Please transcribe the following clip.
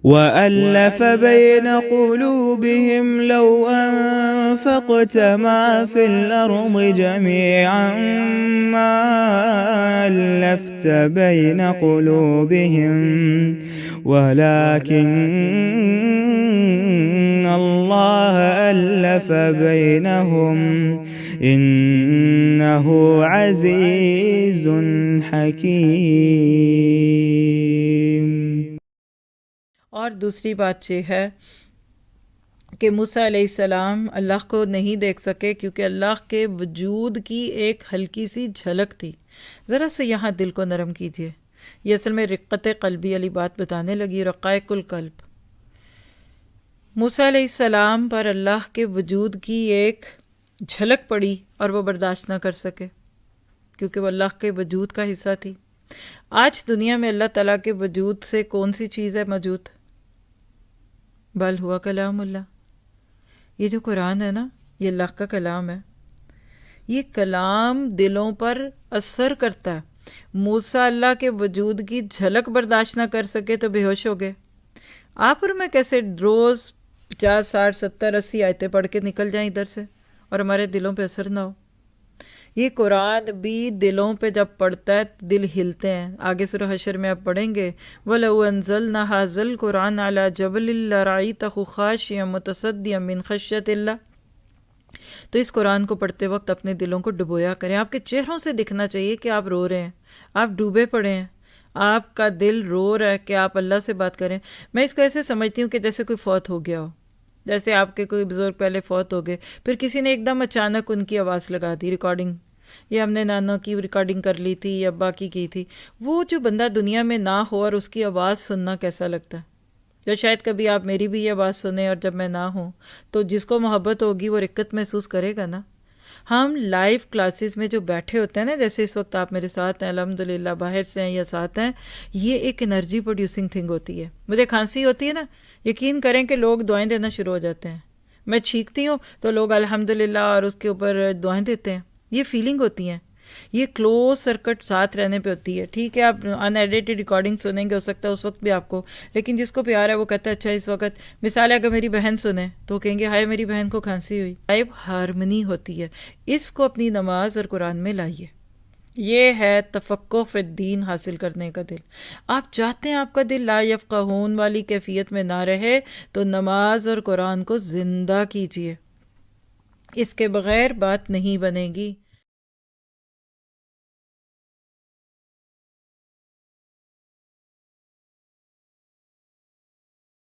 وَأَلَّفَ بَيْنَ قُلُوبِهِمْ لَوْ أَنفَقْتَ مَا فِي الْأَرْضِ جَمِيعًا مَا أَلَّفْتَ بَيْنَ قُلُوبِهِمْ وَلَكِنَّ اللَّهَ أَلَّفَ بَيْنَهُمْ إِنَّهُ عَزِيزٌ حَكِيمٌ۔ اور دوسری بات یہ ہے کہ موسیٰ علیہ السلام اللہ کو نہیں دیکھ سکے کیونکہ اللہ کے وجود کی ایک ہلکی سی جھلک تھی۔ ذرا سے یہاں دل کو نرم کیجئے، یہ اصل میں رقت قلبی والی بات بتانے لگی، رقائق القلب۔ موسیٰ علیہ السلام پر اللہ کے وجود کی ایک جھلک پڑی اور وہ برداشت نہ کر سکے کیونکہ وہ اللہ کے وجود کا حصہ تھی۔ آج دنیا میں اللہ تعالیٰ کے وجود سے کون سی چیز ہے موجود؟ بل ہوا کلام اللہ۔ یہ جو قرآن ہے نا، یہ اللہ کا کلام ہے۔ یہ کلام دلوں پر اثر کرتا ہے۔ موسیٰ اللہ کے وجود کی جھلک برداشت نہ کر سکے تو بے ہوش ہو گئے۔ آپ اور میں کیسے روز 50 60 70 80 آیتیں پڑھ کے نکل جائیں ادھر سے اور ہمارے دلوں پہ اثر نہ ہو؟ یہ قرآن بھی دلوں پہ جب پڑھتا ہے دل ہلتے ہیں۔ آگے سورہ حشر میں آپ پڑھیں گے وَلَوْ أَنزَلْنَا هَذَا الْقُرْآنَ عَلَى جَبَلٍ لَرَأَيْتَهُ خَاشِعًا مُتَصَدِّعًا مِنْ خَشْيَةِ اللَّهِ۔ تو اس قرآن کو پڑھتے وقت اپنے دلوں کو ڈبویا کریں۔ آپ کے چہروں سے دکھنا چاہیے کہ آپ رو رہے ہیں، آپ ڈوبے پڑے ہیں، آپ کا دل رو رہا ہے کہ آپ اللہ سے بات کریں۔ میں اس کو ایسے سمجھتی ہوں کہ جیسے کوئی فوت ہو گیا ہو، جیسے آپ کے کوئی بزرگ پہلے فوت ہو گئے، پھر کسی نے ایک دم اچانک ان کی آواز لگا دی ریکارڈنگ، یہ ہم نے نانوں کی ریکارڈنگ کر لی تھی یا ابا کی تھی۔ وہ جو بندہ دنیا میں نہ ہو اور اس کی آواز سننا کیسا لگتا ہے؟ جو شاید کبھی آپ میری بھی یہ آواز سنیں اور جب میں نہ ہوں تو جس کو محبت ہوگی وہ رقت محسوس کرے گا نا۔ ہم لائیو کلاسز میں جو بیٹھے ہوتے ہیں نا، جیسے اس وقت آپ میرے ساتھ ہیں، الحمدللہ باہر سے ہیں یا ساتھ ہیں، یہ ایک انرجی پروڈیوسنگ تھنگ ہوتی ہے۔ مجھے کھانسی ہوتی ہے نا، یقین کریں کہ لوگ دعائیں دینا شروع ہو جاتے ہیں۔ میں چھینکتی ہوں تو لوگ الحمدللہ اور اس کے اوپر دعائیں دیتے ہیں۔ یہ فیلنگ ہوتی ہیں، یہ کلوز سرکٹ ساتھ رہنے پہ ہوتی ہے۔ ٹھیک ہے، آپ ان ایڈیٹڈ ریکارڈنگ سنیں گے، ہو سکتا ہے اس وقت بھی آپ کو، لیکن جس کو پیار ہے وہ کہتا ہے اچھا اس وقت، مثال ہے اگر میری بہن سنیں تو کہیں گے ہائے میری بہن کو کھانسی ہوئی۔ لائیو ہارمنی ہوتی ہے، اس کو اپنی نماز اور قرآن میں لائیے۔ یہ ہے تفقہ فی الدین حاصل کرنے کا دل۔ آپ چاہتے ہیں آپ کا دل لا یفقہون والی کیفیت میں نہ رہے تو نماز اور قرآن کو زندہ کیجیے، اس کے بغیر بات نہیں بنے گی۔